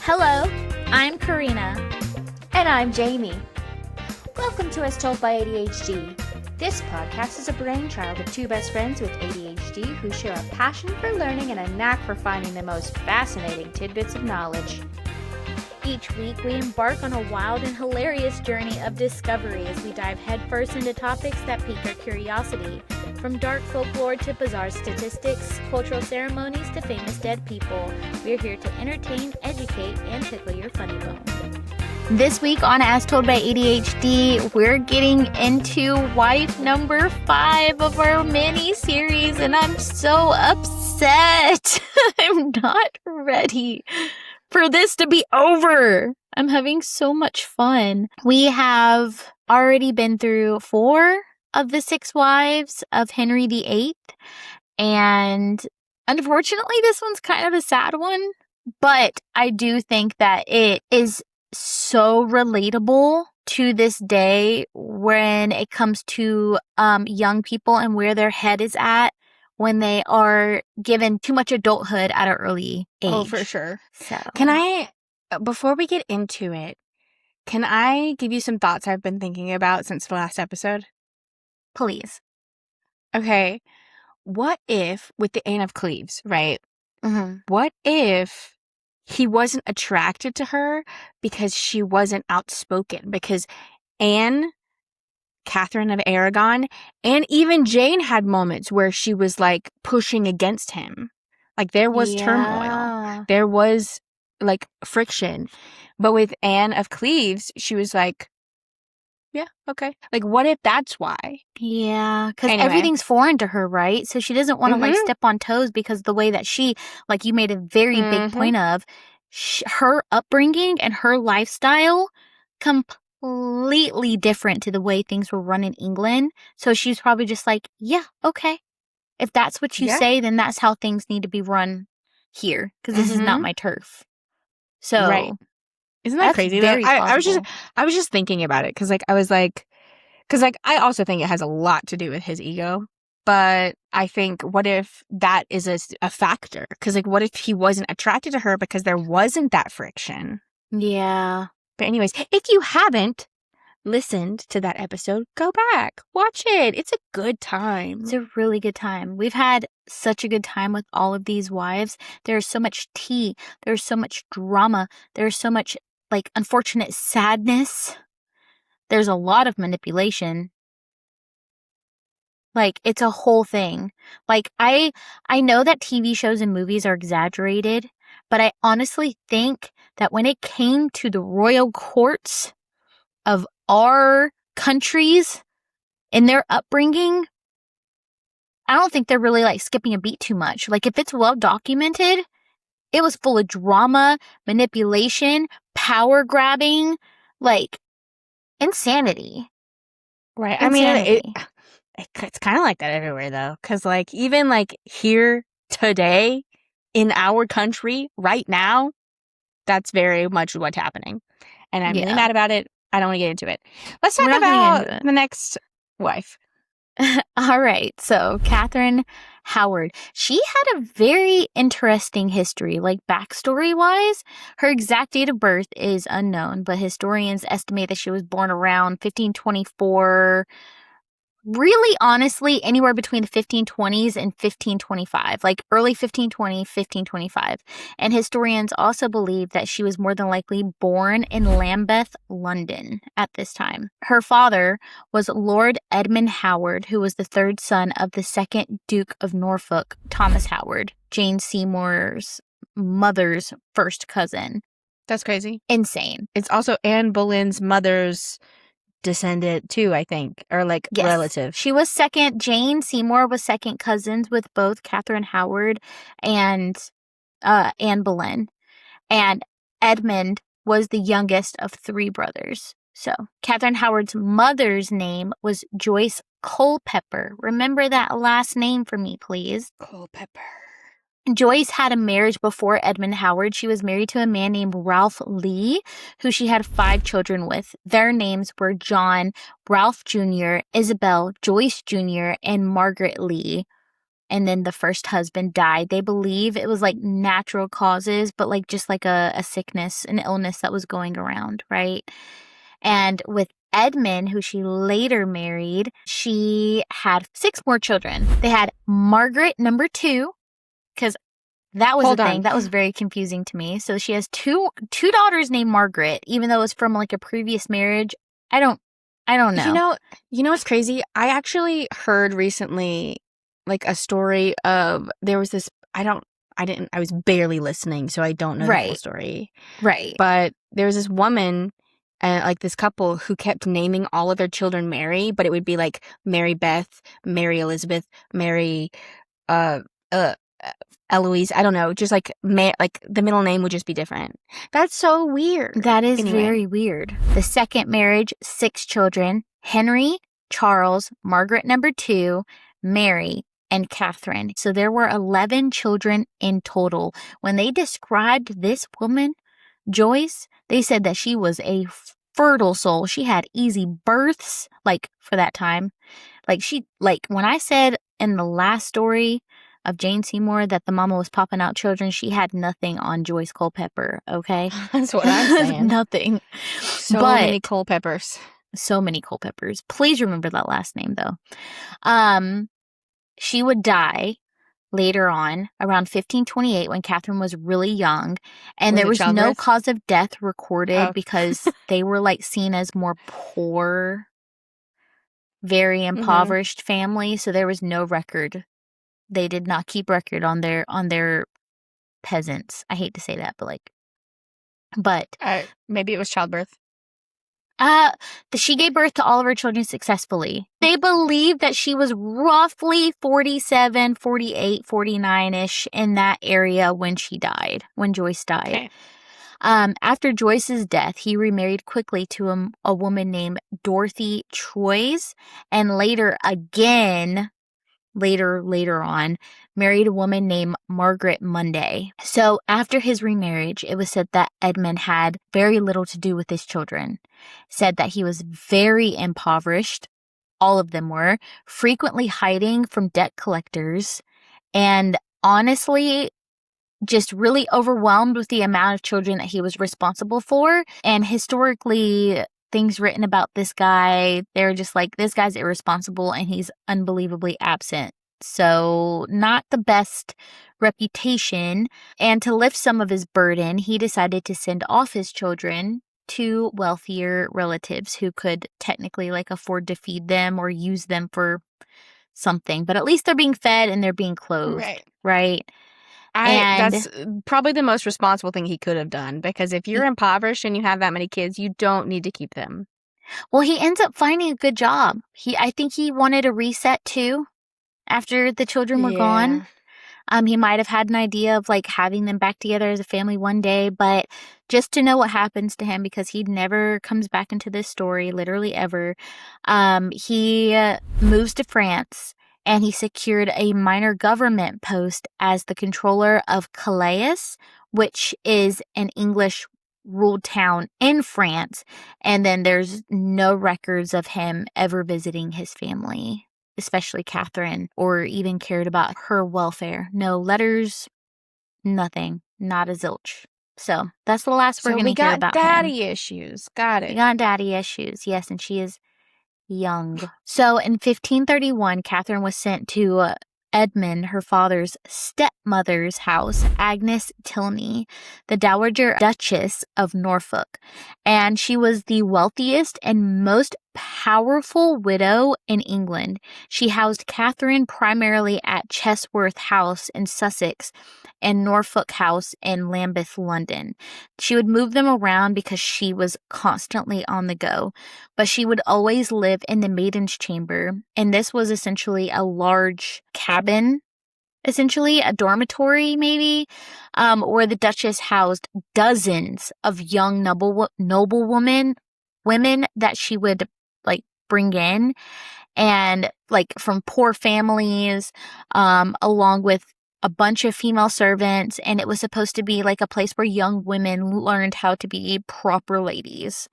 Hello, I'm Karina. And I'm Jamie. Welcome to As Told by ADHD. This podcast is a brainchild of two best friends with ADHD who share a passion for learning and a knack for finding the most fascinating tidbits of knowledge. Each week, we embark on a wild and hilarious journey of discovery as we dive headfirst into topics that pique our curiosity. From dark folklore to bizarre statistics, cultural ceremonies to famous dead people, we're here to entertain, educate, and tickle your funny bone. This week on As Told by ADHD, we're getting into wife number 5 of our mini-series, and I'm so upset. I'm not ready for this to be over. I'm having so much fun. We have already been through 4 of the 6 wives of Henry VIII, and unfortunately this one's kind of a sad one, but I do think that it is so relatable to this day when it comes to young people and where their head is at when they are given too much adulthood at an early age. Oh, for sure. So, Can I, before we get into it, can I give you some thoughts I've been thinking about since the last episode? please. Okay. What if, with the Anne of Cleves, right? Mm-hmm. What if he wasn't attracted to her because she wasn't outspoken? Because Anne, Catherine of Aragon, and even Jane had moments where she was like pushing against him. Like there was turmoil. There was like friction. But with Anne of Cleves, she was like, yeah, okay. Like, what if that's why? Yeah, because Anyway. everything's foreign to her, right? So she doesn't want to like step on toes because the way that she, like you made a very big point of, her upbringing and her lifestyle completely different to the way things were run in England. So she's probably just like, yeah, okay. If that's what you say, then that's how things need to be run here because this is not my turf. So, right. Isn't that crazy? I was just thinking about it because I also think it has a lot to do with his ego. But I think, what if that is a factor? Because like, what if he wasn't attracted to her because there wasn't that friction? Yeah. But anyways, if you haven't listened to that episode, go back, watch it. It's a good time. It's a really good time. We've had such a good time with all of these wives. There's so much tea. There's so much drama. There's so much like unfortunate sadness. There's a lot of manipulation. Like it's a whole thing. Like I know that TV shows and movies are exaggerated, but I honestly think that when it came to the royal courts of our countries in their upbringing, I don't think they're really like skipping a beat too much. Like if it's well documented, it was full of drama, manipulation, power grabbing, like insanity. Right. Insanity. I mean, it's kind of like that everywhere though. Because like even like here today in our country right now, that's very much what's happening. And I'm really mad about it. I don't want to get into it. Let's talk about the next wife. All right. So Katherine Howard, she had a very interesting history, like backstory wise. Her exact date of birth is unknown, but historians estimate that she was born around 1524. Really, honestly, anywhere between the 1520s and 1525, like early 1520, 1525. And historians also believe that she was more than likely born in Lambeth, London at this time. Her father was Lord Edmund Howard, who was the 3rd son of the 2nd Duke of Norfolk, Thomas Howard, Jane Seymour's mother's first cousin. That's crazy. Insane. It's also Anne Boleyn's mother's descendant too, I think, or like relative. She was second. Jane Seymour was second cousins with both Katherine Howard and Anne Boleyn, and Edmund was the youngest of 3 brothers. So Katherine Howard's mother's name was Joyce Culpepper. Remember that last name for me, please. Culpepper. Joyce had a marriage before Edmund Howard. She was married to a man named Ralph Lee, who she had 5 children with. Their names were John, Ralph Jr., Isabel, Joyce Jr., and Margaret Lee. and then the first husband died. They believe it was like natural causes, but like just like a sickness, an illness that was going around, right? And with Edmund, who she later married, she had 6 more children. They had Margaret number 2, because that was a thing. That was very confusing to me. So she has two daughters named Margaret, even though it was from like a previous marriage. I don't know. You know what's crazy? I actually heard recently like a story of there was this I was barely listening, so I don't know the full story. Right. But there was this woman like this couple who kept naming all of their children Mary, but it would be like Mary Beth, Mary Elizabeth, Mary Eloise, I don't know, just like the middle name would just be different. That's so weird. That is very weird. The second marriage, 6 children: Henry, Charles, Margaret number 2, Mary, and Catherine. So there were 11 children in total. When they described this woman, Joyce, they said that she was a fertile soul. She had easy births, like for that time. Like when I said in the last story of Jane Seymour that the mama was popping out children, she had nothing on Joyce Culpepper, okay? That's what I'm saying. Nothing. So many Culpeppers. So many Culpeppers. Please remember that last name, though. She would die later on, around 1528, when Catherine was really young, and there was no cause of death recorded because they were like seen as more poor, very impoverished family, so there was no record. They did not keep record on their peasants. I hate to say that, but maybe it was childbirth. She gave birth to all of her children successfully. They believe that she was roughly 47, 48, 49-ish in that area when Joyce died. Okay. After Joyce's death, he remarried quickly to a woman named Dorothy Troyes, and later on, married a woman named Margaret Munday. So after his remarriage, it was said that Edmund had very little to do with his children. Said that he was very impoverished, all of them were, frequently hiding from debt collectors, and honestly, just really overwhelmed with the amount of children that he was responsible for. And historically, things written about this guy, they're just like, this guy's irresponsible and he's unbelievably absent. So not the best reputation. And to lift some of his burden, he decided to send off his children to wealthier relatives who could technically like afford to feed them or use them for something. But at least they're being fed and they're being clothed, right? That's probably the most responsible thing he could have done, because if you're impoverished and you have that many kids, you don't need to keep them. Well, he ends up finding a good job. I think he wanted a reset too after the children were gone. He might have had an idea of like having them back together as a family one day, but just to know what happens to him, because he never comes back into this story, literally ever. He moves to France, and he secured a minor government post as the controller of Calais, which is an English ruled town in France. And then there's no records of him ever visiting his family, especially Catherine, or even cared about her welfare. No letters, nothing, not a zilch. So that's the last we're going to hear about him. We got daddy issues. Got it. We got daddy issues, yes, and she is young. So in 1531, Catherine was sent to Edmund, her father's stepmother's house, Agnes Tilney, the Dowager Duchess of Norfolk. And she was the wealthiest and most powerful widow in England. She housed Catherine primarily at Chesworth House in Sussex and Norfolk House in Lambeth, London. She would move them around because she was constantly on the go, but she would always live in the maiden's chamber, and this was essentially a large cabin, essentially a dormitory maybe, where the Duchess housed dozens of young women that she would like bring in, and like from poor families, along with a bunch of female servants, and it was supposed to be like a place where young women learned how to be proper ladies.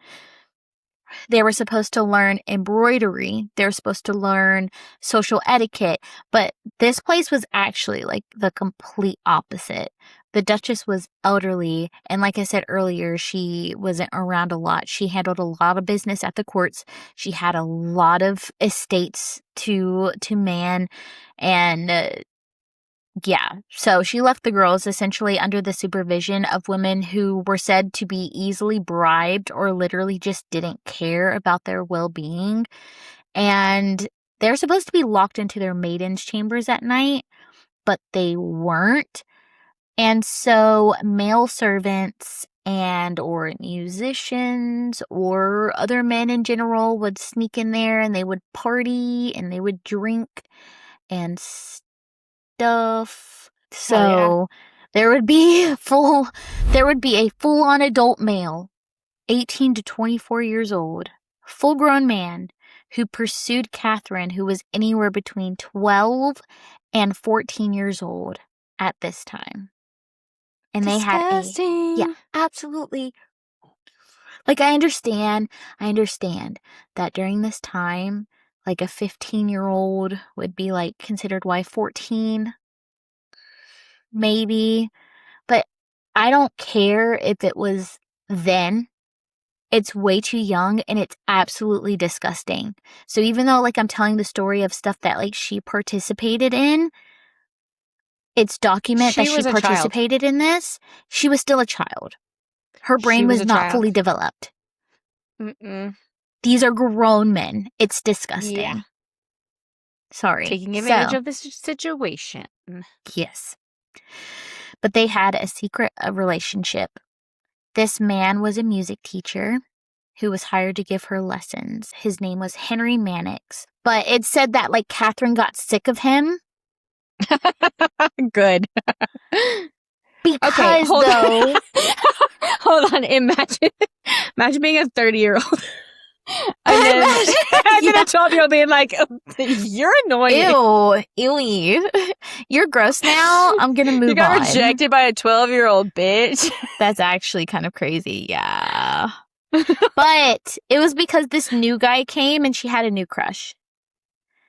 They were supposed to learn embroidery. They were supposed to learn social etiquette. But this place was actually like the complete opposite. The Duchess was elderly, and like I said earlier, she wasn't around a lot. She handled a lot of business at the courts. She had a lot of estates to man, and yeah, so she left the girls essentially under the supervision of women who were said to be easily bribed or literally just didn't care about their well-being. And they're supposed to be locked into their maidens' chambers at night, but they weren't. And so male servants and or musicians or other men in general would sneak in there, and they would party and they would drink and stuff. So there would be a full-on adult male, 18 to 24 years old, full-grown man who pursued Katherine, who was anywhere between 12 and 14 years old at this time. And Disgusting. they had absolutely. Like, I understand that during this time, like a 15-year-old would be like considered why 14, maybe, but I don't care if it was then. It's way too young, and it's absolutely disgusting. So even though like I'm telling the story of stuff that like she participated in, it's document that she participated in this, she was still a child. Her brain was not fully developed. Mm-mm. These are grown men. It's disgusting. Yeah. Sorry. Taking advantage of this situation. Yes. But they had a secret relationship. This man was a music teacher who was hired to give her lessons. His name was Henry Mannix. But it said that like Katherine got sick of him. Good. Because though hold on, imagine being a 30-year-old and then a 12-year-old being like, you're annoying. Ew. You're gross now. I'm gonna move on. You got rejected by a 12-year-old bitch. That's actually kind of crazy. Yeah. But it was because this new guy came and she had a new crush.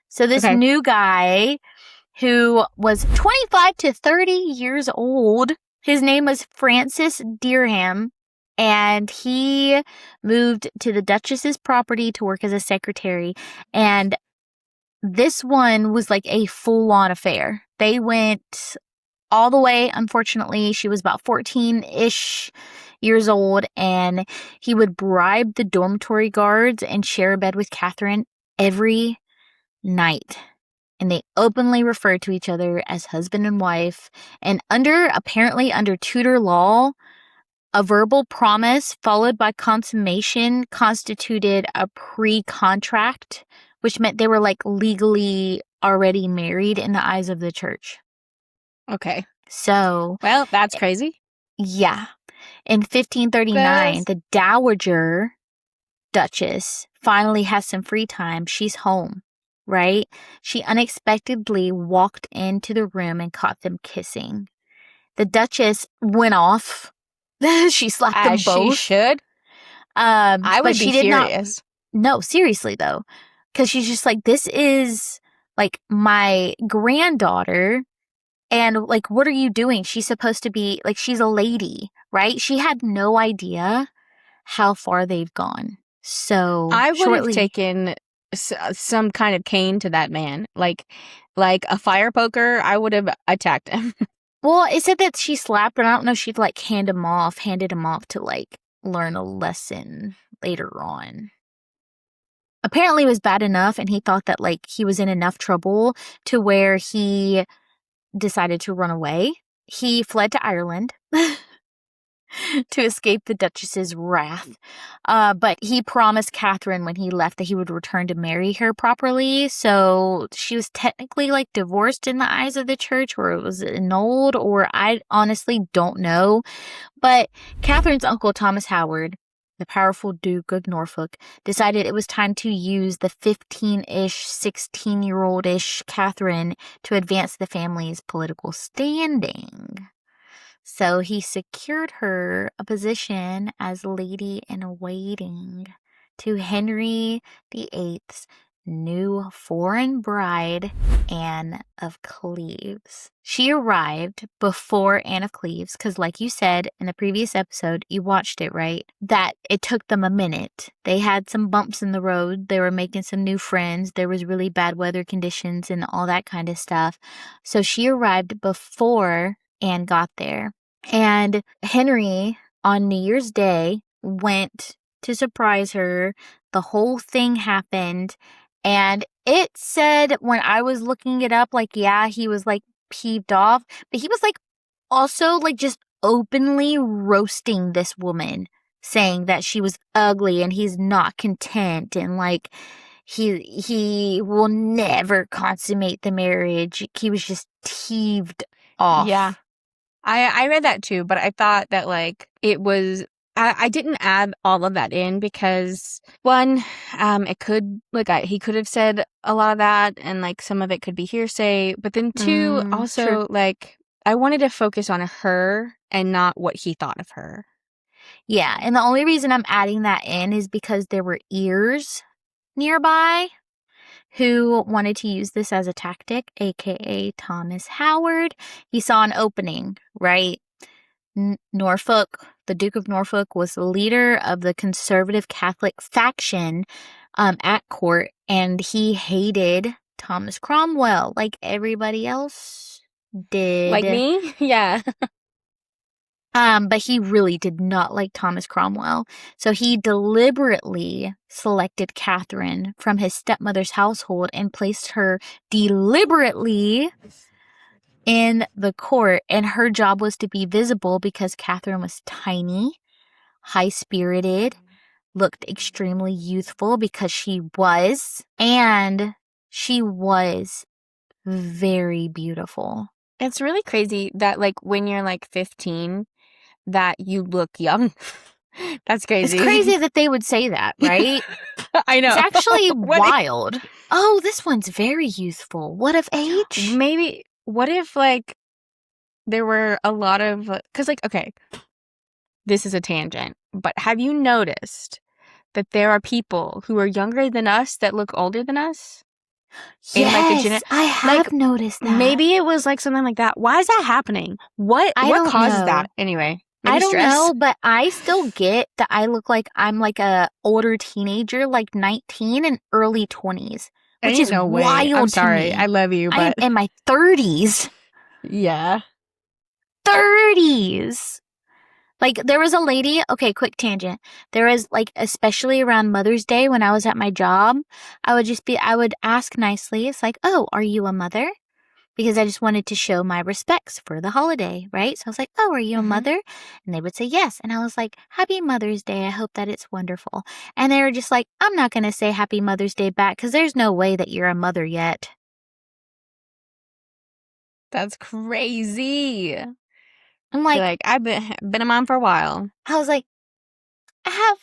So this new guy, who was 25 to 30 years old, his name was Francis Derham, and he moved to the Duchess's property to work as a secretary. And this one was like a full-on affair. They went all the way. Unfortunately, she was about 14-ish years old, and he would bribe the dormitory guards and share a bed with Katherine every night. And they openly referred to each other as husband and wife. And apparently under Tudor law, a verbal promise followed by consummation constituted a pre-contract, which meant they were like legally already married in the eyes of the church. Okay. So. Well, that's crazy. Yeah. In 1539, the Dowager Duchess finally has some free time. She's home. Right? She unexpectedly walked into the room and caught them kissing. The Duchess went off. She slapped them both. She should. I would be furious. No, seriously though. Because she's just like, this is like my granddaughter. And like, what are you doing? She's supposed to be like, she's a lady, right? She had no idea how far they've gone. So I would have taken some kind of cane to that man, like a fire poker. I would have attacked him. Well, it said that she slapped, but I don't know if she'd like handed him off to like learn a lesson later on. Apparently it was bad enough, and he thought that like he was in enough trouble to where he decided to run away. He fled to Ireland to escape the Duchess's wrath. But he promised Katherine when he left that he would return to marry her properly. So she was technically like divorced in the eyes of the church, or it was annulled, or I honestly don't know. But Katherine's uncle, Thomas Howard, the powerful Duke of Norfolk, decided it was time to use the 15-ish, 16-year-old-ish Katherine to advance the family's political standing. So he secured her a position as lady in waiting to Henry VIII's new foreign bride, Anne of Cleves. She arrived before Anne of Cleves because, like you said in the previous episode, you watched it, right? That it took them a minute. They had some bumps in the road. They were making some new friends. There was really bad weather conditions and all that kind of stuff. So she arrived before Anne got there. And Henry, on New Year's Day, went to surprise her. The whole thing happened. And it said when I was looking it up, like, yeah, he was like peeved off, but he was like also like just openly roasting this woman, saying that she was ugly and he's not content and like he will never consummate the marriage. He was just teeved off. Yeah. I read that too, but I thought that like it was I didn't add all of that in because one, it could like he could have said a lot of that and like some of it could be hearsay, but then two, also sure. like I wanted to focus on her and not what he thought of her. Yeah, and the only reason I'm adding that in is because there were ears nearby who wanted to use this as a tactic, aka Thomas Howard. He saw an opening, right? Norfolk, the Duke of Norfolk, was the leader of the conservative Catholic faction at court, and he hated Thomas Cromwell like everybody else did. Like me? Yeah. But he really did not like Thomas Cromwell. So he deliberately selected Catherine from his stepmother's household and placed her deliberately in the court. And her job was to be visible because Catherine was tiny, high-spirited, looked extremely youthful because she was, and she was very beautiful. It's really crazy that like when you're like 15 that you look young. That's crazy. It's crazy that they would say that, right? I know. It's actually wild. Oh, this one's very youthful. What of age? Maybe, what if, like, there were a lot of, because, like, okay, this is a tangent, but have you noticed that there are people who are younger than us that look older than us? Yes, I have noticed that. Maybe it was, like, something like that. Why is that happening? What causes that? Anyway. I don't know, but I still get that I look like I'm like a older teenager, like 19 and early 20s, which is wild. I'm sorry. to me. I love you, but I'm in my 30s. Yeah. 30s. Like there was a lady, okay, quick tangent. There was like, especially around Mother's Day when I was at my job, I would ask nicely. It's like, oh, are you a mother? Because I just wanted to show my respects for the holiday, right? So I was like, oh, are you a mother? And they would say yes. And I was like, Happy Mother's Day. I hope that it's wonderful. And they were just like, I'm not going to say Happy Mother's Day back because there's no way that you're a mother yet. That's crazy. I'm like, I've been a mom for a while. I was like, I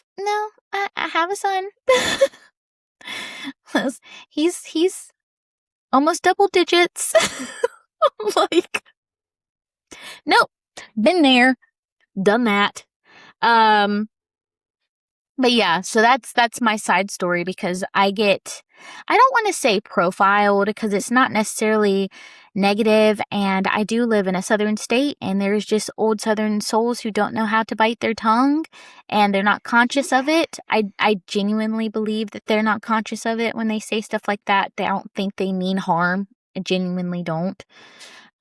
have a son. He's almost double digits. Like, nope, been there, done that. But yeah, so that's my side story because I don't want to say profiled because it's not necessarily negative, and I do live in a southern state and there's just old southern souls who don't know how to bite their tongue and they're not conscious of it. I genuinely believe that they're not conscious of it when they say stuff like that. They don't think they mean harm. I genuinely don't.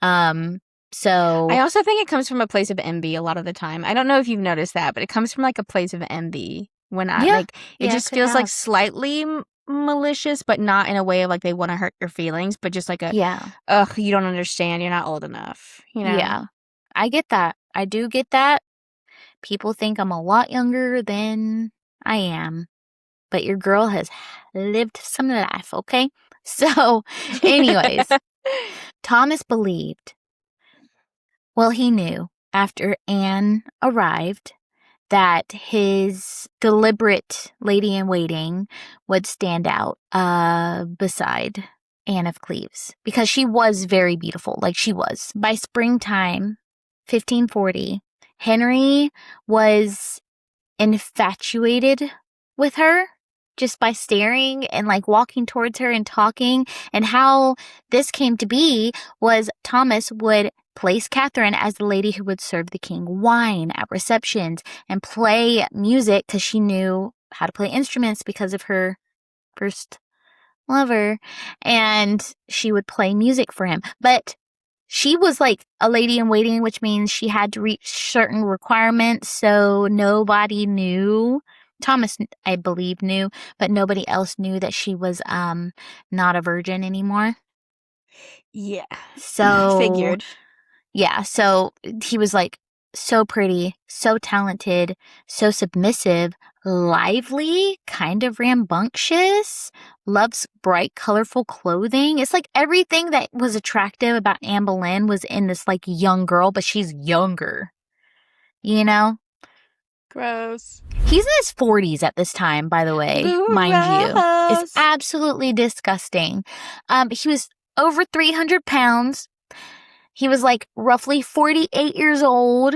So I also think it comes from a place of envy a lot of the time. I don't know if you've noticed that, but it comes from like a place of envy when it just feels like slightly malicious, but not in a way of like they want to hurt your feelings, but just like ugh, you don't understand, you're not old enough, you know? Yeah, I get that. I do get that. People think I'm a lot younger than I am, but your girl has lived some life, okay? So, anyways, Thomas believed, well, he knew after Anne arrived that his deliberate lady-in-waiting would stand out beside Anne of Cleves because she was very beautiful, like she was. By springtime, 1540, Henry was infatuated with her just by staring and like walking towards her and talking. And how this came to be was Thomas would place Katherine as the lady who would serve the king wine at receptions and play music because she knew how to play instruments because of her first lover, and she would play music for him. But she was like a lady in waiting, which means she had to reach certain requirements, so nobody knew. Thomas, I believe, knew, but nobody else knew that she was not a virgin anymore. Yeah. So Figured. Yeah, so he was like so pretty, so talented, so submissive, lively, kind of rambunctious, loves bright, colorful clothing. It's like everything that was attractive about Anne Boleyn was in this like young girl, but she's younger, you know? Gross. He's in his 40s at this time, by the way, mind you. It's absolutely disgusting. He was over 300 pounds. He was like roughly 48 years old,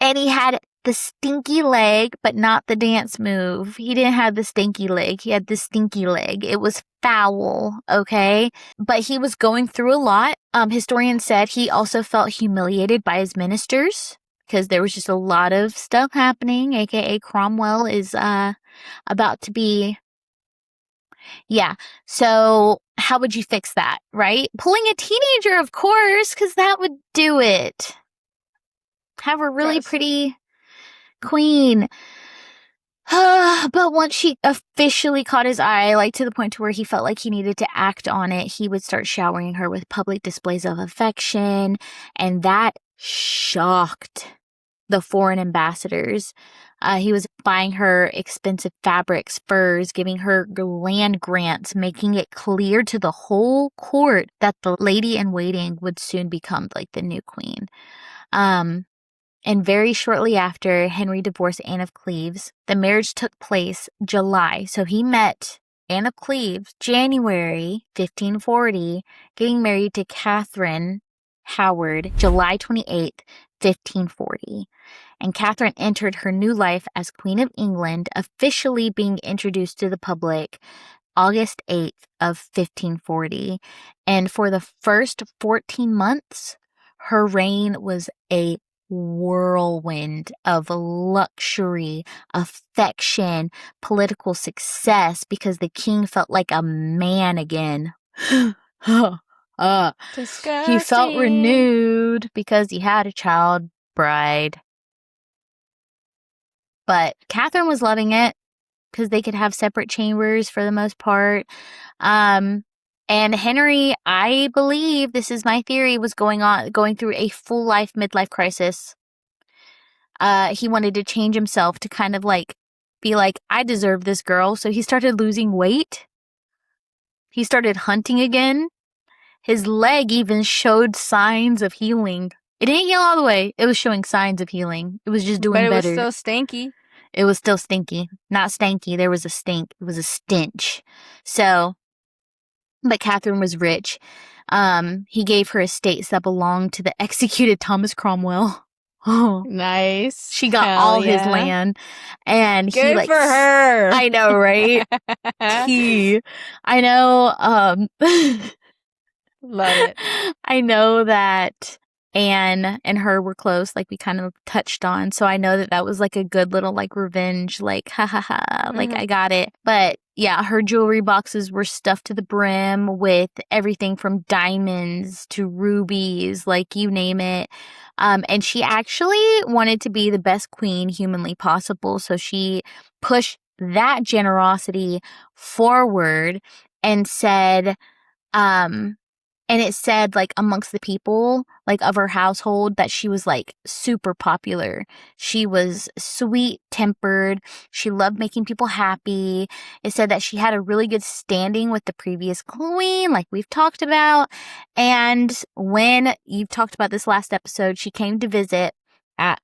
and he had the stinky leg, but not the dance move. He didn't have the stinky leg. He had the stinky leg. It was foul, okay? But he was going through a lot. Historians said he also felt humiliated by his ministers because there was just a lot of stuff happening, aka Cromwell is about to be... Yeah, so how would you fix that, right? Pulling a teenager, of course, because that would do it. Have a really pretty queen. But once she officially caught his eye, like to the point to where he felt like he needed to act on it, he would start showering her with public displays of affection, and that shocked the foreign ambassadors. He was buying her expensive fabrics, furs, giving her land grants, making it clear to the whole court that the lady in waiting would soon become like the new queen. And very shortly after, Henry divorced Anne of Cleves. The marriage took place July. So he met Anne of Cleves, January 1540, getting married to Katherine Howard, July 28th, 1540. And Katherine entered her new life as Queen of England, officially being introduced to the public August 8th of 1540. And for the first 14 months, her reign was a whirlwind of luxury, affection, political success, because the king felt like a man again. He felt renewed because he had a child bride. But Katherine was loving it because they could have separate chambers for the most part. And Henry, I believe, this is my theory, was going through a full life midlife crisis. He wanted to change himself to kind of like be like, I deserve this girl. So he started losing weight. He started hunting again. His leg even showed signs of healing. It didn't heal all the way. It was showing signs of healing. It was just doing better. But it was still stinky. It was still stinky. Not stanky. There was a stink. It was a stench. So, but Katherine was rich. He gave her estates that belonged to the executed Thomas Cromwell. Oh, nice. She got all his land. And good he like for her. I know, right? I know, love it. I know that Anne and her were close, like we kind of touched on. So I know that that was like a good little like revenge, like ha ha ha, like I got it. But yeah, her jewelry boxes were stuffed to the brim with everything from diamonds to rubies, like you name it. And she actually wanted to be the best queen humanly possible. So she pushed that generosity forward and said, and it said, like, amongst the people, like, of her household that she was, like, super popular. She was sweet-tempered. She loved making people happy. It said that she had a really good standing with the previous queen, like we've talked about. And when you've talked about this last episode, she came to visit at,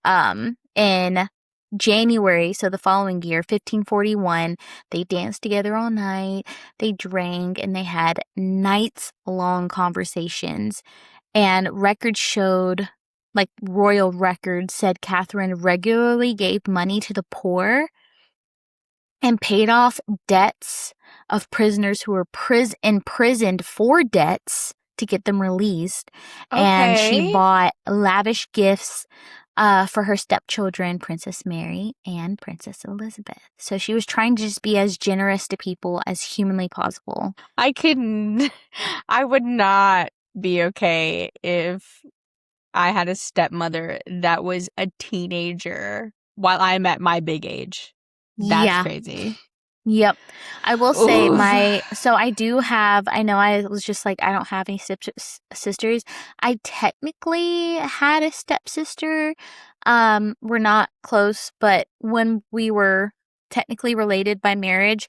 in January, so the following year, 1541, they danced together all night, they drank, and they had nights-long conversations. And records showed, like royal records said, Katherine regularly gave money to the poor and paid off debts of prisoners who were imprisoned for debts to get them released. And she Okay. bought lavish gifts for her stepchildren, Princess Mary and Princess Elizabeth. So she was trying to just be as generous to people as humanly possible. I would not be okay if I had a stepmother that was a teenager while I'm at my big age. That's crazy. Yep. I will say Oof. I know I was just like, I don't have any sisters. I technically had a stepsister. We're not close, but when we were technically related by marriage,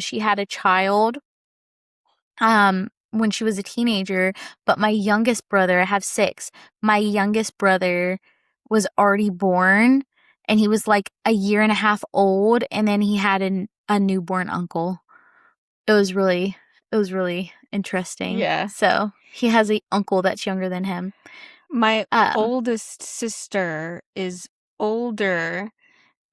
she had a child, when she was a teenager, but my youngest brother, I have 6, my youngest brother was already born, and he was like a year and a half old, and then he had a newborn uncle. It was really interesting. Yeah. So he has an uncle that's younger than him. My oldest sister is older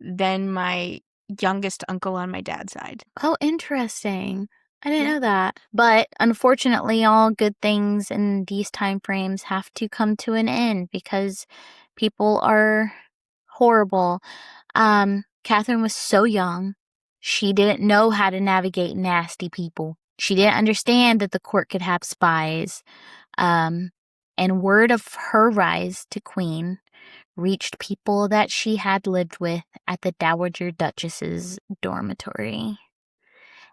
than my youngest uncle on my dad's side. Oh, interesting. I didn't know that. But unfortunately, all good things in these time frames have to come to an end because people are horrible. Katherine was so young. She didn't know how to navigate nasty people. She didn't understand that the court could have spies. And word of her rise to queen reached people that she had lived with at the Dowager Duchess's dormitory.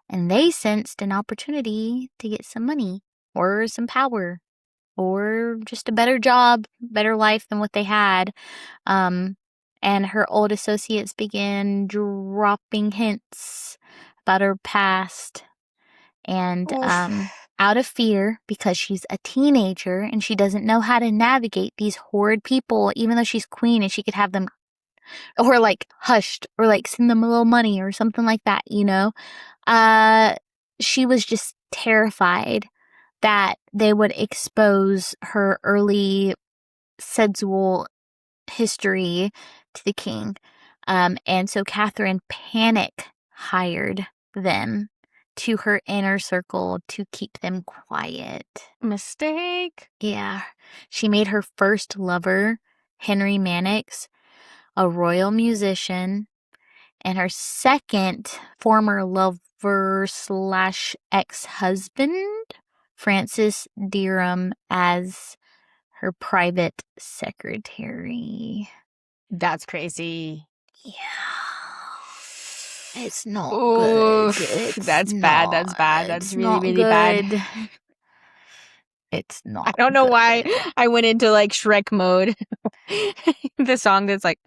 And they sensed an opportunity to get some money or some power or just a better job, better life than what they had. And her old associates began dropping hints about her past. And out of fear, because she's a teenager and she doesn't know how to navigate these horrid people, even though she's queen and she could have them or like hushed or like send them a little money or something like that, you know? She was just terrified that they would expose her early sexual history to the king. And so Katherine panic hired them to her inner circle to keep them quiet. Mistake. Yeah. She made her first lover, Henry Mannix, a royal musician, and her second former lover / ex-husband, Francis Derham, as her private secretary. That's crazy. Yeah. It's not Oof, good. That's bad. That's bad. That's really, really bad. It's not. I don't know why I went into like Shrek mode. The song that's like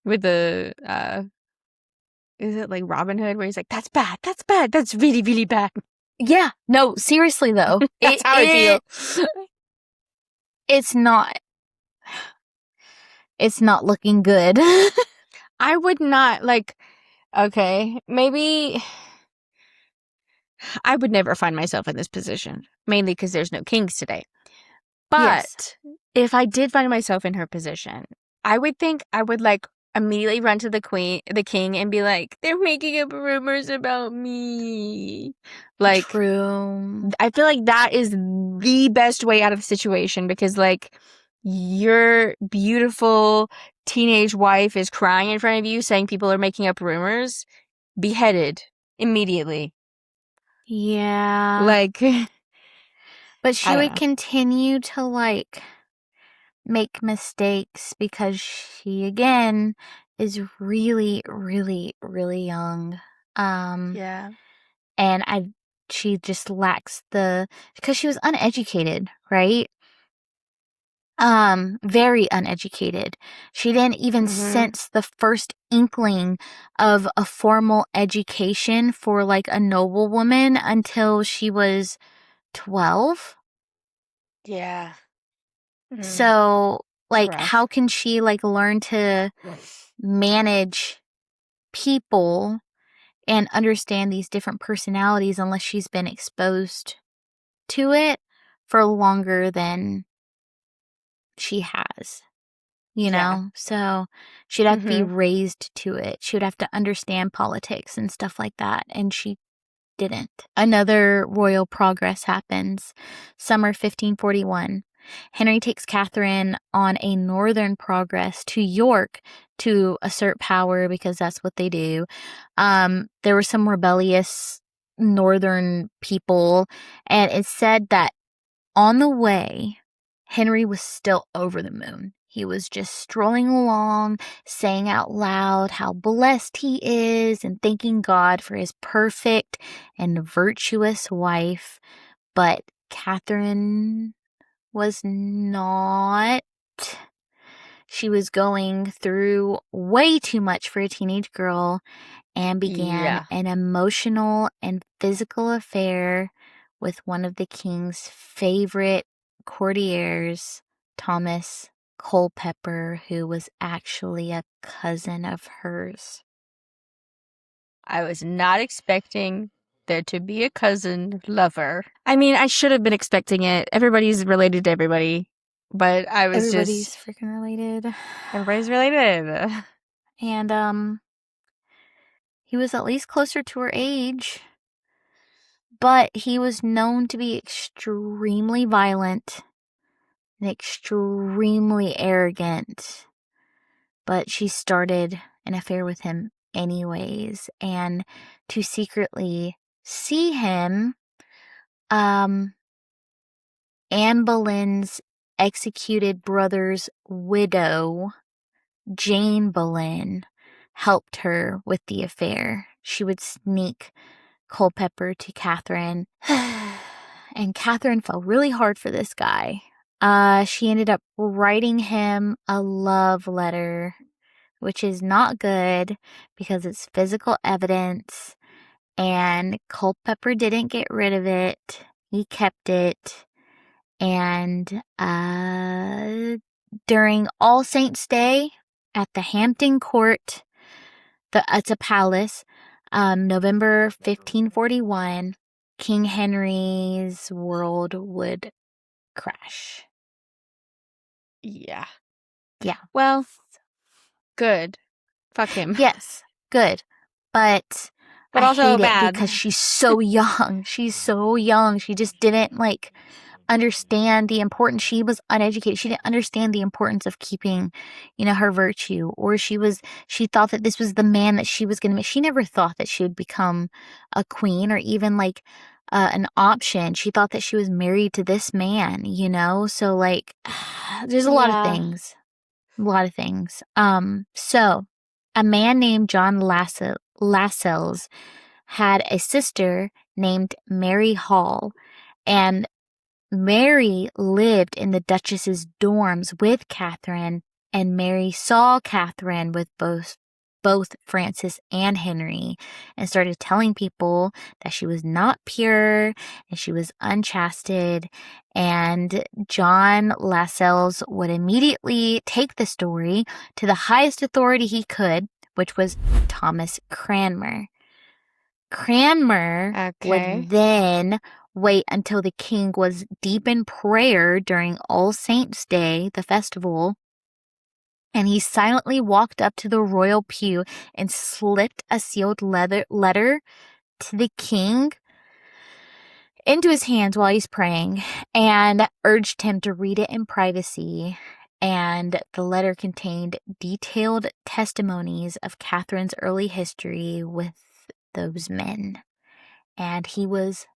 with the is it like Robin Hood where he's like, that's bad, that's really, really bad. Yeah. No, seriously though. That's how I feel. It's not looking good. I would not like, okay, maybe I would never find myself in this position, mainly because there's no kings today. But if I did find myself in her position, I would think I would like immediately run to the king and be like, they're making up rumors about me. Like, true. I feel like that is the best way out of the situation because like your beautiful teenage wife is crying in front of you saying people are making up rumors. Beheaded immediately. Yeah. Like, but she would continue to like make mistakes because she again is really, really, really young. yeah. And she just lacks because she was uneducated, right? Very uneducated. She didn't even sense the first inkling of a formal education for like a noblewoman until she was 12. Yeah. So, like, Rough. how can she like learn to manage people and understand these different personalities unless she's been exposed to it for longer than she has? you Yeah. know? So she'd have to be Mhm. raised to it. She would have to understand politics and stuff like that. And she didn't. Another royal progress happens. Summer 1541. Henry takes Catherine on a northern progress to York to assert power because that's what they do. There were some rebellious northern people, and it's said that on the way, Henry was still over the moon. He was just strolling along, saying out loud how blessed he is and thanking God for his perfect and virtuous wife. But Catherine was not. She was going through way too much for a teenage girl and began Yeah. an emotional and physical affair with one of the king's favorite courtiers, Thomas Culpepper, who was actually a cousin of hers. I was not expecting there to be a cousin lover. I mean, I should have been expecting it. Everybody's related to everybody. But I was Everybody's just... freaking related. Everybody's related. And, he was at least closer to her age. But he was known to be extremely violent and extremely arrogant. But she started an affair with him anyways. And to secretly see him, Anne Boleyn's executed brother's widow, Jane Boleyn, helped her with the affair. She would sneak Culpepper to Catherine. And Catherine fell really hard for this guy. She ended up writing him a love letter, which is not good because it's physical evidence, and Culpepper didn't get rid of it. He kept it. And during All Saints' Day at the Hampton Court, it's a palace, November 1541, King Henry's world would crash. Yeah. Yeah. Well, good. Fuck him. Yes, good. But I also hate bad. it because she's so young. She's so young. She just didn't understand the importance. She was uneducated. She didn't understand the importance of keeping, her virtue. Or she thought that this was the man that she was going to make. She never thought that she would become a queen or even an option. She thought that she was married to this man, So there's a lot of things. A lot of things. So a man named John Lascelles had a sister named Mary Hall, and Mary lived in the Duchess's dorms with Catherine, and Mary saw Catherine with both Francis and Henry and started telling people that she was not pure and she was unchasted. And John Lascelles would immediately take the story to the highest authority he could, which was Thomas Cranmer. Cranmer would then wait until the king was deep in prayer during All Saints' Day, the festival, and he silently walked up to the royal pew and slipped a sealed letter to the king into his hands while he's praying and urged him to read it in privacy. And the letter contained detailed testimonies of Catherine's early history with those men. And he was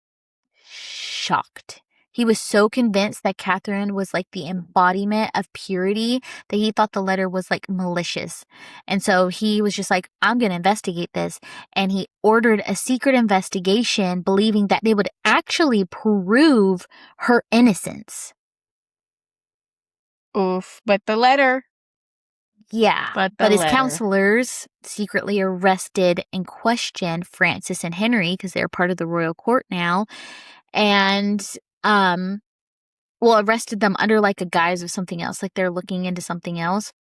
shocked. He was so convinced that Catherine was the embodiment of purity that he thought the letter was malicious. And so he was just I'm going to investigate this. And he ordered a secret investigation, believing that they would actually prove her innocence. Oof. But the letter. Yeah. But his counselors secretly arrested and questioned Francis and Henry because they're part of the royal court now. And arrested them under a guise of something else, they're looking into something else.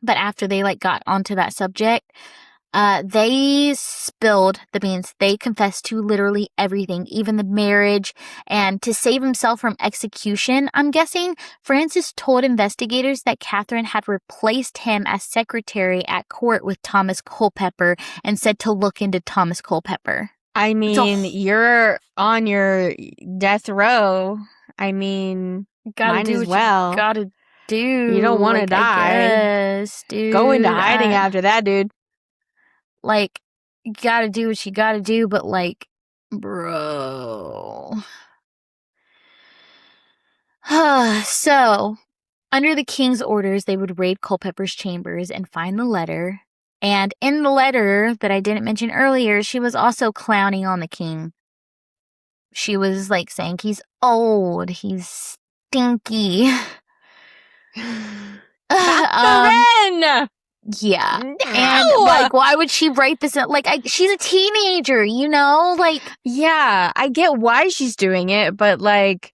But after they got onto that subject, They spilled the beans. They confessed to literally everything, even the marriage. And to save himself from execution, I'm guessing, Francis told investigators that Katherine had replaced him as secretary at court with Thomas Culpepper and said to look into Thomas Culpepper. I mean, you're on your death row. I mean, might as well. You gotta do. You don't want to die. Yes, dude. Go into hiding after that, dude. Like, you gotta do what you gotta do, but like, bro. So, under the king's orders, they would raid Culpepper's chambers and find the letter. And in the letter that I didn't mention earlier, she was also clowning on the king. She was like saying he's old, he's stinky. Catherine! Yeah. No! And like, why would she write this? Like, she's a teenager, you know? Like, yeah, I get why she's doing it, but like,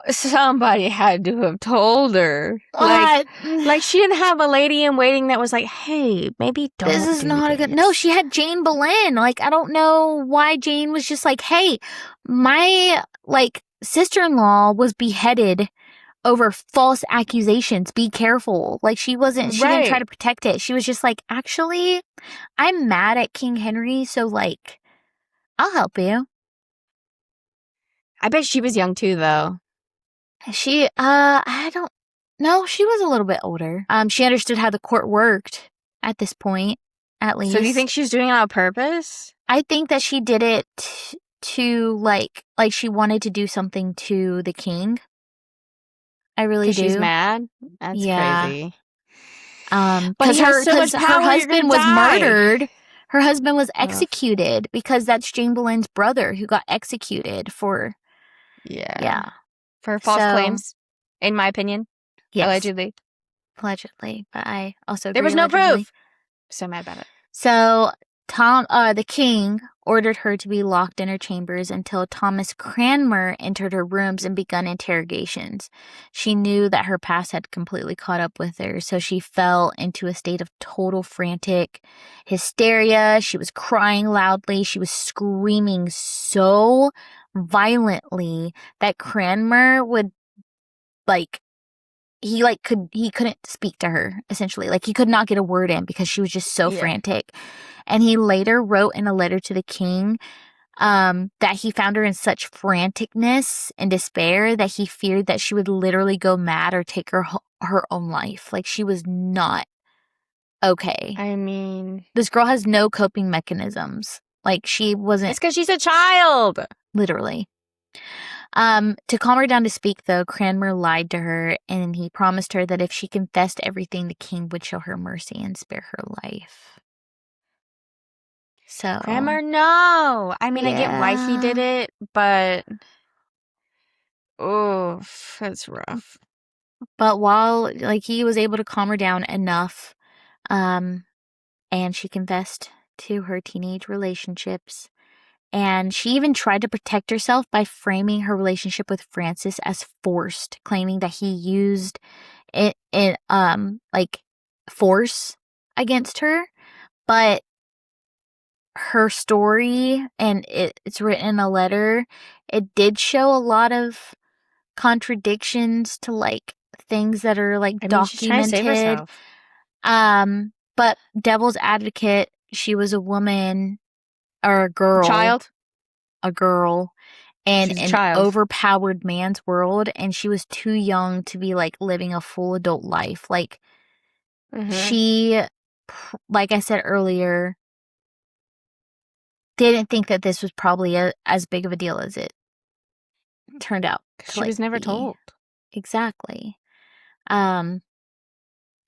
somebody had to have told her. Like she didn't have a lady in waiting that was like, hey, maybe don't. This is not a good. No, she had Jane Boleyn. Like, I don't know why Jane was just like, hey, my like sister-in-law was beheaded over false accusations. Be careful. Like, she didn't try to protect it. She was just like, actually, I'm mad at King Henry, so like, I'll help you. I bet she was young too, though. I don't know. She was a little bit older. She understood how the court worked at this point, at least. So do you think she's doing it on purpose? I think that she did it to like she wanted to do something to the king. I really do. She's mad? That's crazy. Because her husband was murdered. Her husband was executed because that's Jane Boleyn's brother who got executed for... Yeah. For false claims, in my opinion. Yes. Allegedly. But I also agree. There was no proof. So mad about it. So the king ordered her to be locked in her chambers until Thomas Cranmer entered her rooms and begun interrogations. She knew that her past had completely caught up with her, so she fell into a state of total frantic hysteria. She was crying loudly. She was screaming so violently that Cranmer would he couldn't speak to her, essentially. Like, he could not get a word in because she was just so frantic. And he later wrote in a letter to the king that he found her in such franticness and despair that he feared that she would literally go mad or take her own life. Like, she was not okay. I mean, this girl has no coping mechanisms. Like, she wasn't... It's because she's a child! Literally. To calm her down to speak, though, Cranmer lied to her, and he promised her that if she confessed everything, the king would show her mercy and spare her life. So... Cranmer, no! I mean, I get why he did it, but... Oh, that's rough. But while, he was able to calm her down enough, and she confessed to her teenage relationships, and she even tried to protect herself by framing her relationship with Francis as forced, claiming that he used it force against her. But her story, and it's written in a letter, it did show a lot of contradictions to things that are documented. She's trying to save herself. But devil's advocate, she was a woman or a girl. A girl in an overpowered man's world, and she was too young to be living a full adult life. She, like I said earlier, didn't think that this was probably as big of a deal as it turned out. She was never told. Exactly.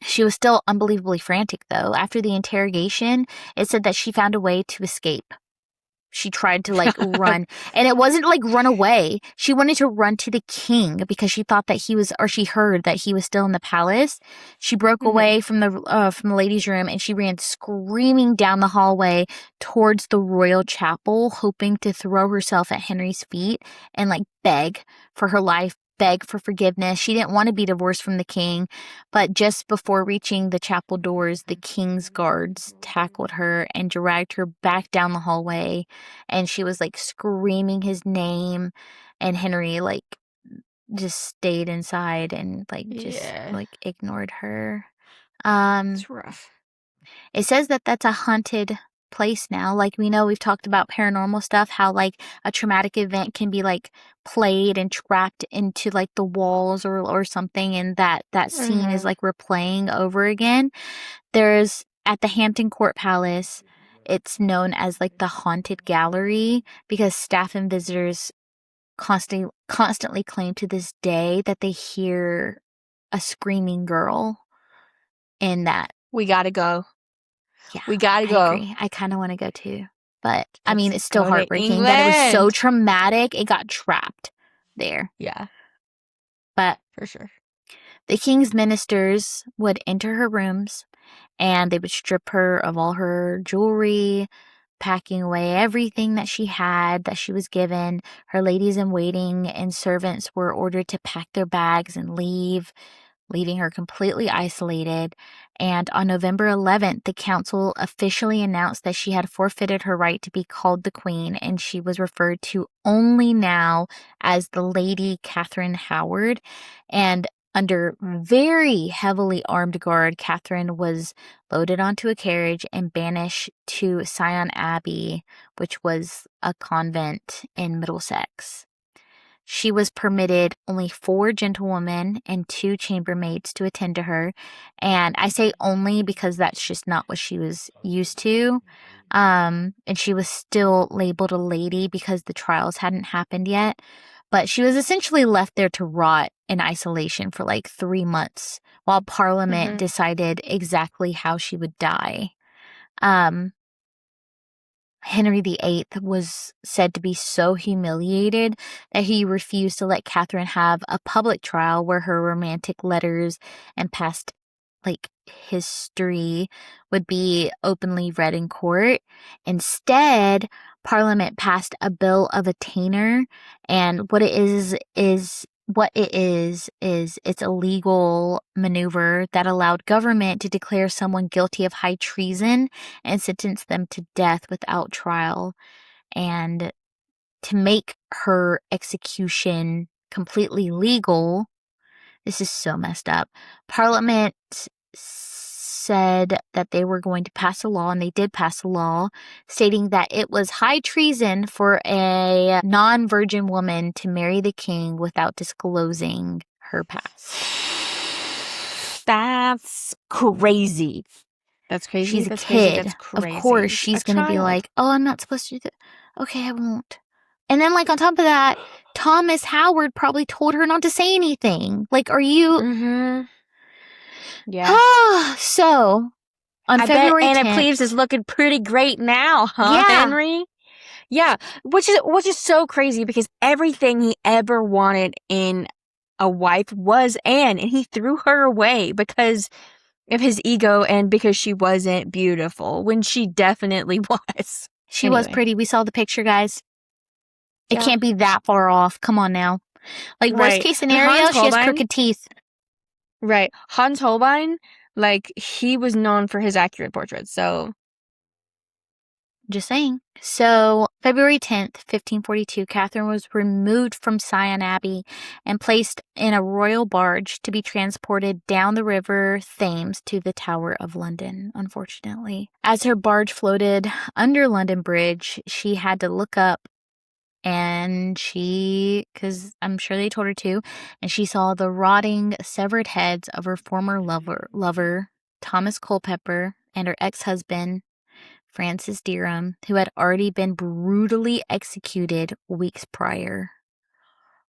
She was still unbelievably frantic, though. After the interrogation, it said that she found a way to escape. She tried to run, and it wasn't run away. She wanted to run to the king because she thought that she heard that he was still in the palace. She broke away from the ladies' room, and she ran screaming down the hallway towards the royal chapel, hoping to throw herself at Henry's feet and beg for her life, beg for forgiveness. She didn't want to be divorced from the king, but just before reaching the chapel doors, the king's guards tackled her and dragged her back down the hallway, and she was like screaming his name, and Henry like just stayed inside and like just like ignored her. It's rough. It says that that's a haunted place now. Like, we know we've talked about paranormal stuff, how like a traumatic event can be like played and trapped into like the walls or something, and that scene is like replaying over again. There's at the Hampton Court Palace, it's known as like the haunted gallery, because staff and visitors constantly claim to this day that they hear a screaming girl in that. We gotta go. Yeah, we gotta go. I agree. I kind of want to go too. But, I mean, it's still heartbreaking that it was so traumatic. It got trapped there. Yeah. But for sure. The king's ministers would enter her rooms, and they would strip her of all her jewelry, packing away everything that she had, that she was given. Her ladies in waiting and servants were ordered to pack their bags and leave, leaving her completely isolated. And on November 11th, the council officially announced that she had forfeited her right to be called the queen, and she was referred to only now as the Lady Katherine Howard. And under very heavily armed guard, Katherine was loaded onto a carriage and banished to Sion Abbey, which was a convent in Middlesex. She was permitted only 4 gentlewomen and 2 chambermaids to attend to her. And I say only because that's just not what she was used to. And she was still labeled a lady because the trials hadn't happened yet. But she was essentially left there to rot in isolation for like 3 months while Parliament decided exactly how she would die. Henry VIII was said to be so humiliated that he refused to let Katherine have a public trial where her romantic letters and past like history would be openly read in court. Instead, Parliament passed a bill of attainder, and what it is it's a legal maneuver that allowed government to declare someone guilty of high treason and sentence them to death without trial. And to make her execution completely legal, this is so messed up. Parliament said that they were going to pass a law, and they did pass a law stating that it was high treason for a non-virgin woman to marry the king without disclosing her past. That's crazy. That's crazy. She's That's a kid. That's crazy. Of course, she's going to be like, oh, I'm not supposed to do that. Okay, I won't. And then, like, on top of that, Thomas Howard probably told her not to say anything. Like, are you... Yeah. So, on February 10th... Anna Cleves is looking pretty great now, huh, Henry? Yeah, which is so crazy because everything he ever wanted in a wife was Anne, and he threw her away because of his ego and because she wasn't beautiful, when she definitely was. She was pretty. We saw the picture, guys. It can't be that far off. Come on now. Like, worst case scenario, she has crooked teeth. Right. Hans Holbein, like, he was known for his accurate portraits, so... Just saying. So, February 10th, 1542, Katherine was removed from Sion Abbey and placed in a royal barge to be transported down the river Thames to the Tower of London, unfortunately. As her barge floated under London Bridge, she had to look up, and because I'm sure they told her to, and she saw the rotting, severed heads of her former lover, Thomas Culpepper, and her ex-husband, Francis Derham, who had already been brutally executed weeks prior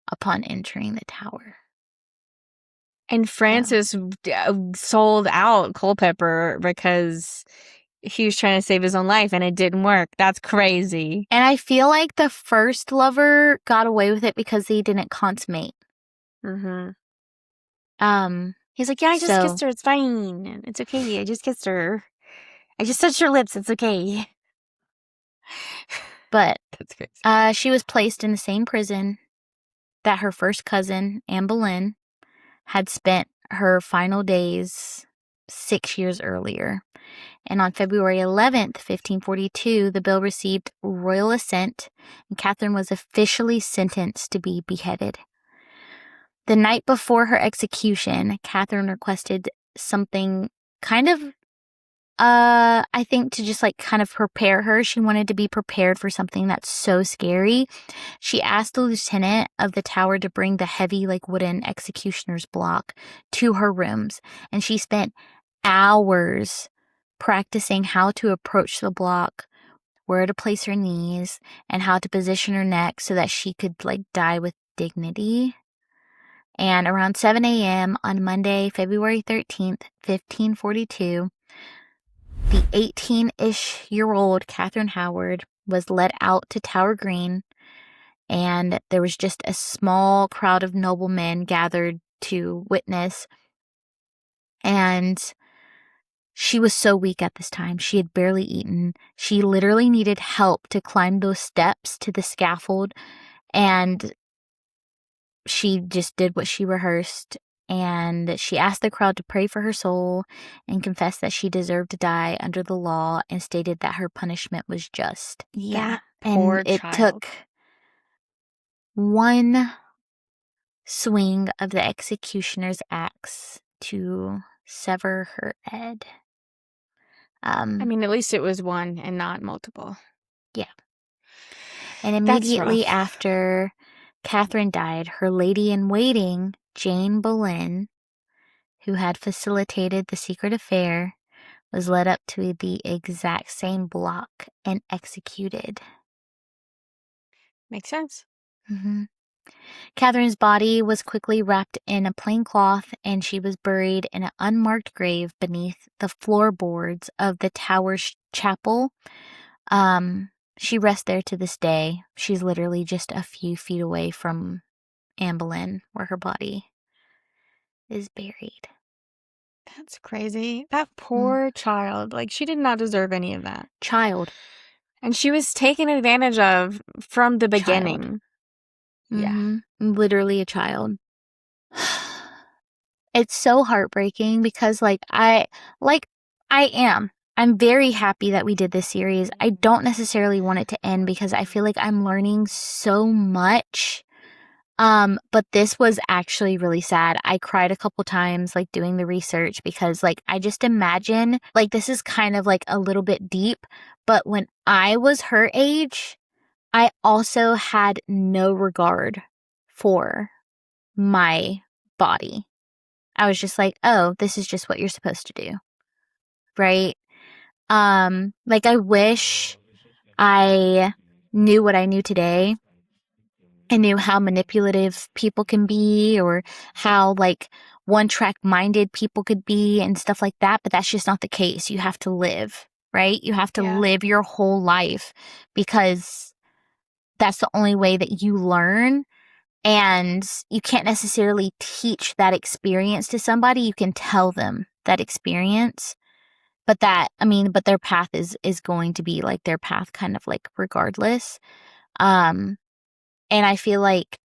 upon entering the tower. And Francis sold out Culpepper because he was trying to save his own life, and it didn't work. That's crazy. And I feel like the first lover got away with it because he didn't consummate. Mm-hmm. He's like, yeah, I just kissed her. It's fine. It's okay. I just kissed her. I just touched her lips. It's okay. But that's crazy. She was placed in the same prison that her first cousin, Anne Boleyn, had spent her final days 6 years earlier. And on February 11th, 1542, the bill received royal assent, and Catherine was officially sentenced to be beheaded. The night before her execution, Catherine requested something kind of, I think to just like kind of prepare her. She wanted to be prepared for something that's so scary. She asked the lieutenant of the tower to bring the heavy like wooden executioner's block to her rooms, and she spent hours practicing how to approach the block, where to place her knees, and how to position her neck so that she could like die with dignity. And around 7 a.m. on Monday, February 13th, 1542, the 18-ish-year-old Katherine Howard was led out to Tower Green, and there was just a small crowd of noblemen gathered to witness. And she was so weak at this time. She had barely eaten. She literally needed help to climb those steps to the scaffold, and she just did what she rehearsed, and she asked the crowd to pray for her soul and confessed that she deserved to die under the law and stated that her punishment was just. Yeah, and poor it child. took one swing of the executioner's axe to sever her head. I mean, at least it was one and not multiple. Yeah. And That's immediately rough. after Catherine died, her lady-in-waiting, Jane Boleyn, who had facilitated the secret affair, was led up to the exact same block and executed. Makes sense. Mm-hmm. Catherine's body was quickly wrapped in a plain cloth, and she was buried in an unmarked grave beneath the floorboards of the tower's chapel. She rests there to this day. She's literally just a few feet away from Anne Boleyn, where her body is buried. That's crazy. That poor child. Like, she did not deserve any of that. Child. And she was taken advantage of from the beginning. Yeah. Mm-hmm. Literally a child. It's so heartbreaking because I'm very happy that we did this series. I don't necessarily want it to end because I feel like I'm learning so much. But this was actually really sad. I cried a couple times, like, doing the research because, like, I just imagine, like, this is kind of, like, a little bit deep, but when I was her age, I also had no regard for my body. I was just like, oh, this is just what you're supposed to do. Right? Like, I wish I knew what I knew today. I knew how manipulative people can be, or how, like, one-track minded people could be and stuff like that, but that's just not the case. You have to live, right? You have to live your whole life because that's the only way that you learn. And you can't necessarily teach that experience to somebody. You can tell them that experience, but their path is going to be like their path, kind of like regardless. And I feel like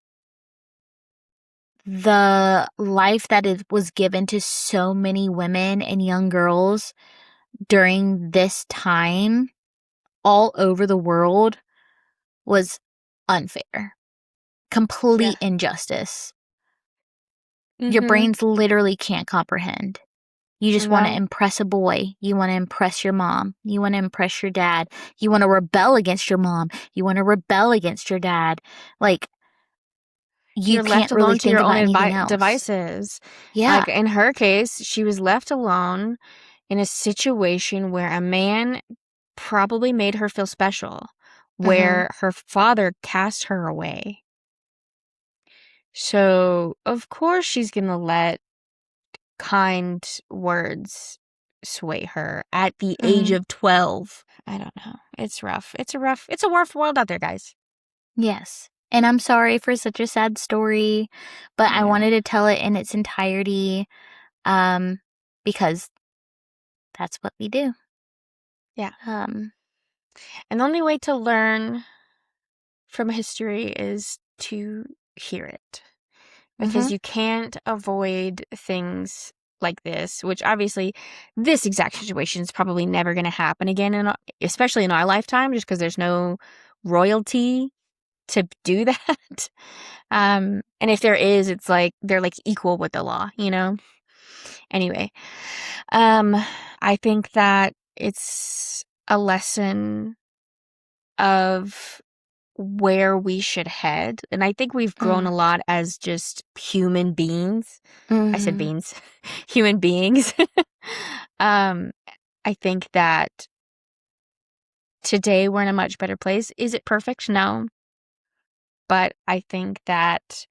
the life that was given to so many women and young girls during this time all over the world was unfair. Complete injustice. Your brains literally can't comprehend. You just want to impress a boy. You want to impress your mom. You want to impress your dad. You want to rebel against your mom. You want to rebel against your dad. Like, you're left can't alone really to think your about own anything else. devices. Yeah. Like, in her case, she was left alone in a situation where a man probably made her feel special, where her father cast her away. So, of course, she's going to let kind words sway her at the age of 12. I don't know. It's rough. It's a rough world out there, guys. Yes. And I'm sorry for such a sad story, but I wanted to tell it in its entirety, because that's what we do. Yeah. And the only way to learn from history is to hear it. Because you can't avoid things like this, which obviously this exact situation is probably never going to happen again, especially in our lifetime, just because there's no royalty to do that. And if there is, it's like they're like equal with the law, you know? Anyway, I think that it's a lesson of where we should head. And I think we've grown a lot as just human beings. I said beans. Human beings. I think that today we're in a much better place. Is it perfect? No. But I think that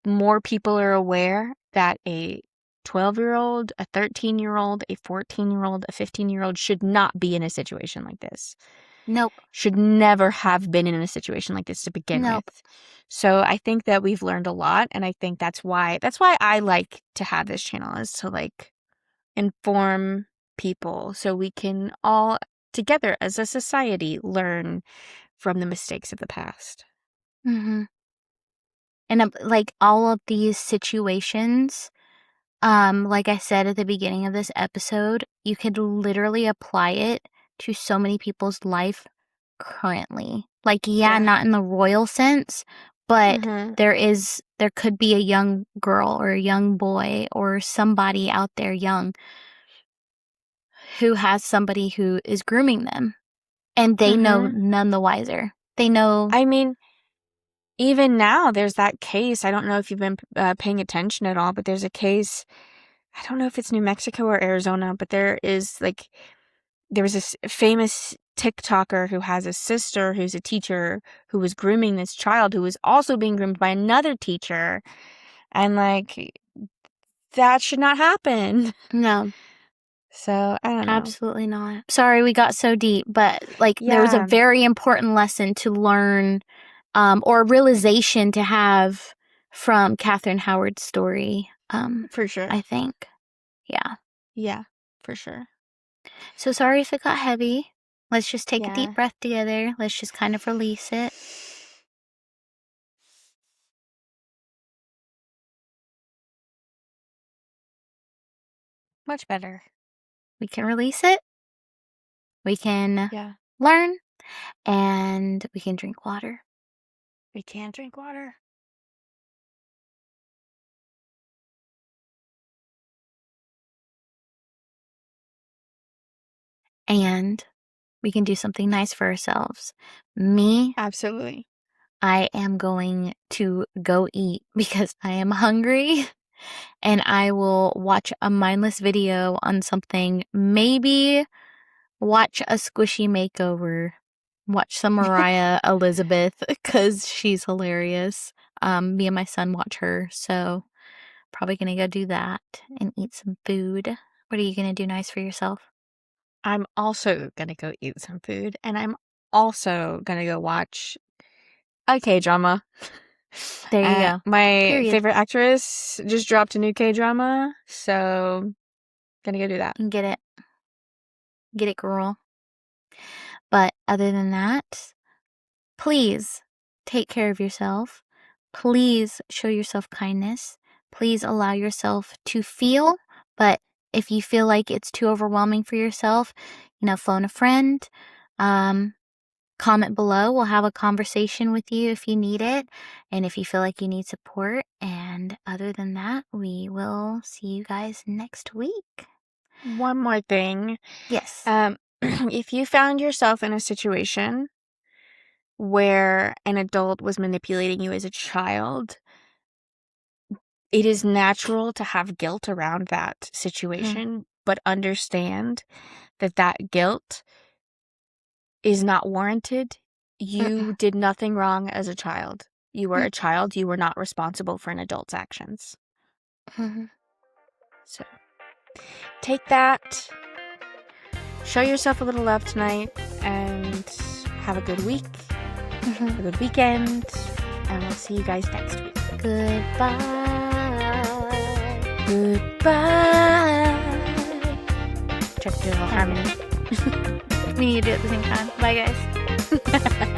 more people are aware that a 12-year-old, a 13-year-old, a 14-year-old, a 15-year-old should not be in a situation like this. Nope. Should never have been in a situation like this to begin with. So I think that we've learned a lot, and I think that's why I like to have this channel, is to like inform people so we can all together as a society learn from the mistakes of the past. And like all of these situations, like I said at the beginning of this episode, you could literally apply it to so many people's life currently. Like, not in the royal sense, but there could be a young girl or a young boy or somebody out there young who has somebody who is grooming them, and they know none the wiser. They know. I mean, even now there's that case. I don't know if you've been paying attention at all, but there's a case. I don't know if it's New Mexico or Arizona, but there was this famous TikToker who has a sister who's a teacher who was grooming this child who was also being groomed by another teacher. And like, that should not happen. No. So, I don't know. Absolutely not. Sorry we got so deep, but like there was a very important lesson to learn, or realization to have from Katherine Howard's story. For sure. I think. Yeah. Yeah, for sure. So sorry if it got heavy. Let's just take a deep breath together. Let's just kind of release it. Much better. We can release it. We can learn. And we can drink water. We can drink water. And we can do something nice for ourselves. Me, absolutely. I am going to go eat because I am hungry, and I will watch a mindless video on something. Maybe watch a squishy makeover. Watch some Mariah Elizabeth because she's hilarious. Me and my son watch her, so probably gonna go do that and eat some food. What are you gonna do nice for yourself? I'm also gonna go eat some food, and I'm also gonna go watch a K-drama. There you go. My favorite actress just dropped a new K-drama, so gonna go do that. And get it. Get it, girl. But other than that, please take care of yourself. Please show yourself kindness. Please allow yourself to feel, but if you feel like it's too overwhelming for yourself, phone a friend, comment below. We'll have a conversation with you if you need it, and if you feel like you need support. And other than that, we will see you guys next week. One more thing. Yes. If you found yourself in a situation where an adult was manipulating you as a child, it is natural to have guilt around that situation, but understand that guilt is not warranted. You did nothing wrong as a child. You were a child. You were not responsible for an adult's actions. So take that. Show yourself a little love tonight, and have a good week, a good weekend, and we'll see you guys next week. Goodbye. Try to do a little harmony. We need to do it at the same time. Bye, guys.